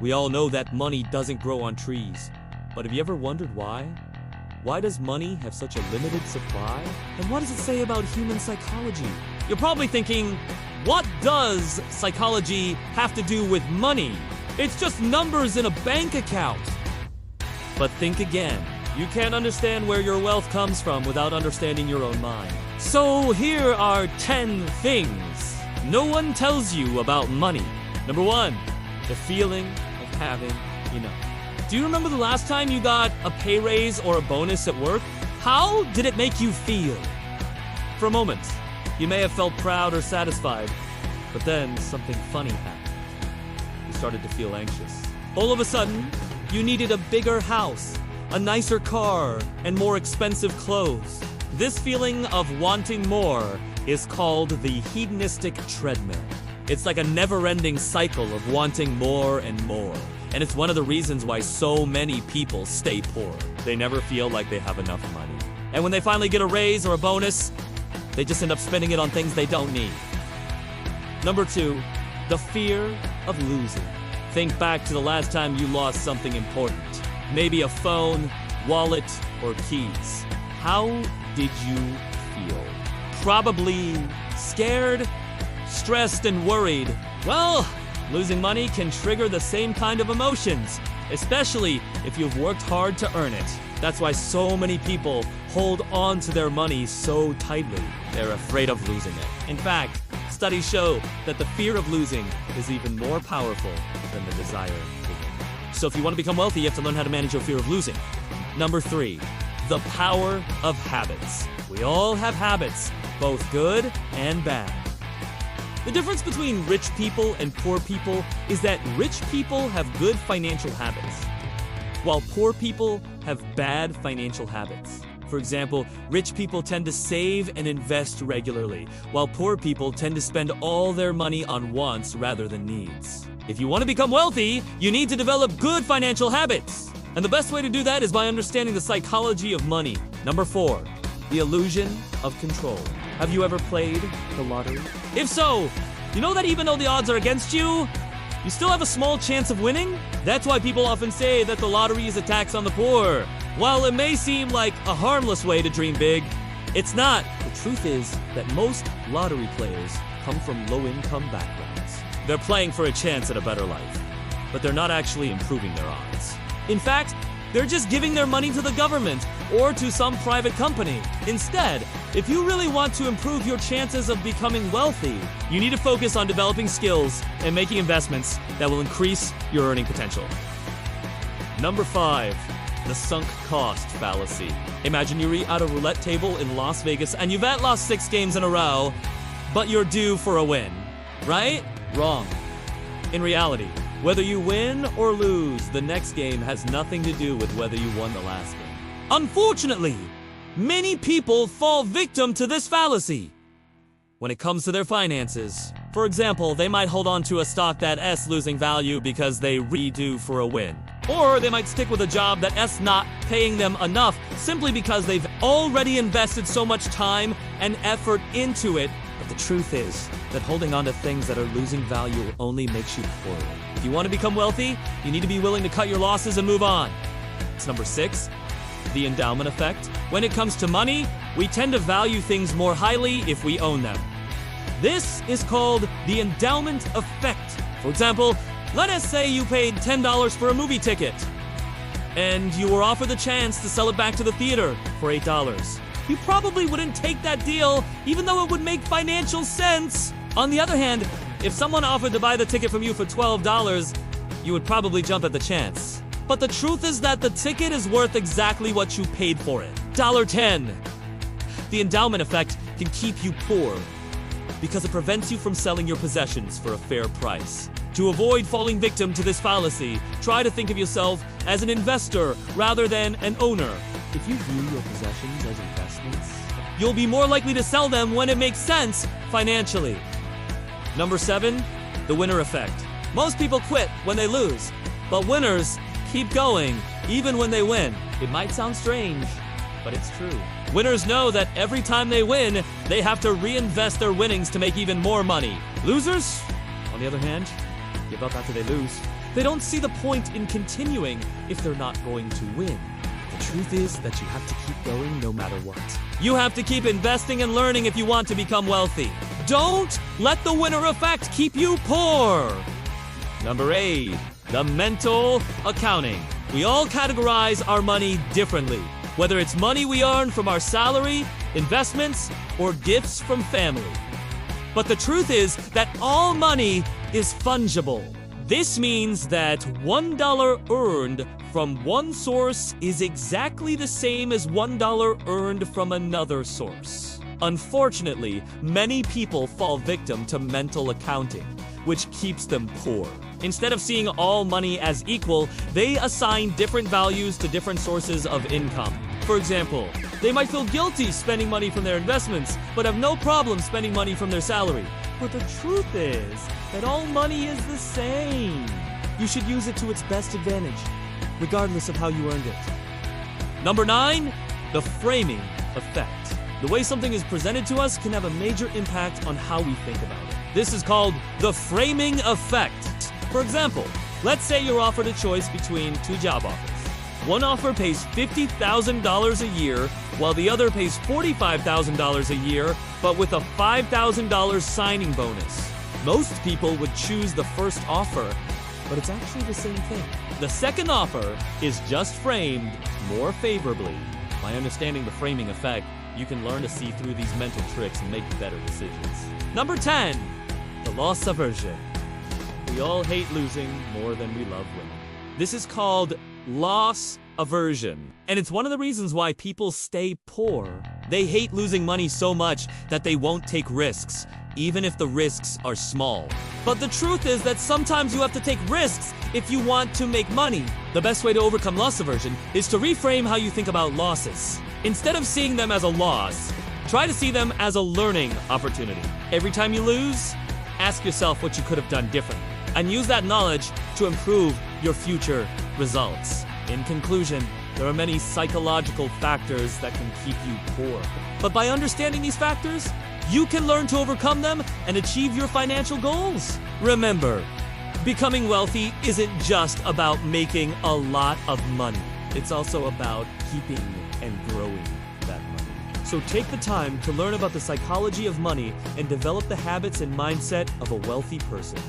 We all know that money doesn't grow on trees. But have you ever wondered why? Why does money have such a limited supply? And what does it say about human psychology? You're probably thinking, what does psychology have to do with money? It's just numbers in a bank account. But think again. You can't understand where your wealth comes from without understanding your own mind. So here are 10 things no one tells you about money. Number 1, the feeling of having enough. Do you remember the last time you got a pay raise or a bonus at work? How did it make you feel? For a moment, you may have felt proud or satisfied, but then something funny happened. You started to feel anxious. All of a sudden, you needed a bigger house, a nicer car, and more expensive clothes. This feeling of wanting more is called the hedonistic treadmill. It's like a never-ending cycle of wanting more and more. And it's one of the reasons why so many people stay poor. They never feel like they have enough money. And when they finally get a raise or a bonus, they just end up spending it on things they don't need. Number 2, the fear of losing. Think back to the last time you lost something important. Maybe a phone, wallet, or keys. How did you feel? Probably scared, stressed, and worried. Well, losing money can trigger the same kind of emotions, especially if you've worked hard to earn it. That's why so many people hold on to their money so tightly. They're afraid of losing it. In fact, studies show that the fear of losing is even more powerful than the desire to win. So if you want to become wealthy, you have to learn how to manage your fear of losing. Number 3, the power of habits. We all have habits, both good and bad. The difference between rich people and poor people is that rich people have good financial habits, while poor people have bad financial habits. For example, rich people tend to save and invest regularly, while poor people tend to spend all their money on wants rather than needs. If you want to become wealthy, you need to develop good financial habits. And the best way to do that is by understanding the psychology of money. Number 4, the illusion of control. Have you ever played the lottery? If so, you know that even though the odds are against you, you still have a small chance of winning? That's why people often say that the lottery is a tax on the poor. While it may seem like a harmless way to dream big, it's not. The truth is that most lottery players come from low-income backgrounds. They're playing for a chance at a better life, but they're not actually improving their odds. In fact, they're just giving their money to the government or to some private company. Instead, if you really want to improve your chances of becoming wealthy, you need to focus on developing skills and making investments that will increase your earning potential. Number 5, the sunk cost fallacy. Imagine you're at a roulette table in Las Vegas and you've lost 6 games in a row, but you're due for a win, right? Wrong. In reality, whether you win or lose, the next game has nothing to do with whether you won the last game. Unfortunately, many people fall victim to this fallacy when it comes to their finances. For example, they might hold on to a stock that's losing value because they redo for a win. Or they might stick with a job that's not paying them enough simply because they've already invested so much time and effort into it. But the truth is that holding on to things that are losing value only makes you poorer. If you want to become wealthy, you need to be willing to cut your losses and move on. It's number 6, the endowment effect. When it comes to money, we tend to value things more highly if we own them. This is called the endowment effect. For example, let us say you paid $10 for a movie ticket, and you were offered the chance to sell it back to the theater for $8. You probably wouldn't take that deal, even though it would make financial sense. On the other hand, if someone offered to buy the ticket from you for $12, you would probably jump at the chance. But the truth is that the ticket is worth exactly what you paid for it. $10. The endowment effect can keep you poor because it prevents you from selling your possessions for a fair price. To avoid falling victim to this fallacy, try to think of yourself as an investor rather than an owner. If you view your possessions as investments, you'll be more likely to sell them when it makes sense financially. Number 7, the winner effect. Most people quit when they lose, but winners keep going even when they win. It might sound strange, but it's true. Winners know that every time they win, they have to reinvest their winnings to make even more money. Losers, on the other hand, give up after they lose. They don't see the point in continuing if they're not going to win. The truth is that you have to keep going no matter what. You have to keep investing and learning if you want to become wealthy. Don't let the winner effect keep you poor. Number 8, the mental accounting. We all categorize our money differently, whether it's money we earn from our salary, investments, or gifts from family. But the truth is that all money is fungible. This means that $1 earned from one source is exactly the same as $1 earned from another source. Unfortunately, many people fall victim to mental accounting, which keeps them poor. Instead of seeing all money as equal, they assign different values to different sources of income. For example, they might feel guilty spending money from their investments, but have no problem spending money from their salary. But the truth is that all money is the same. You should use it to its best advantage, regardless of how you earned it. Number 9, the framing effect. The way something is presented to us can have a major impact on how we think about it. This is called the framing effect. For example, let's say you're offered a choice between 2 job offers. One offer pays $50,000 a year, while the other pays $45,000 a year, but with a $5,000 signing bonus. Most people would choose the first offer, but it's actually the same thing. The second offer is just framed more favorably. By understanding the framing effect, you can learn to see through these mental tricks and make better decisions. Number 10, the loss aversion. We all hate losing more than we love winning. This is called loss aversion, and it's one of the reasons why people stay poor. They hate losing money so much that they won't take risks, even if the risks are small. But the truth is that sometimes you have to take risks if you want to make money. The best way to overcome loss aversion is to reframe how you think about losses. Instead of seeing them as a loss, try to see them as a learning opportunity. Every time you lose, ask yourself what you could have done differently, and use that knowledge to improve your future results. In conclusion, there are many psychological factors that can keep you poor. But by understanding these factors, you can learn to overcome them and achieve your financial goals. Remember, becoming wealthy isn't just about making a lot of money. It's also about keeping and growing that money. So take the time to learn about the psychology of money and develop the habits and mindset of a wealthy person.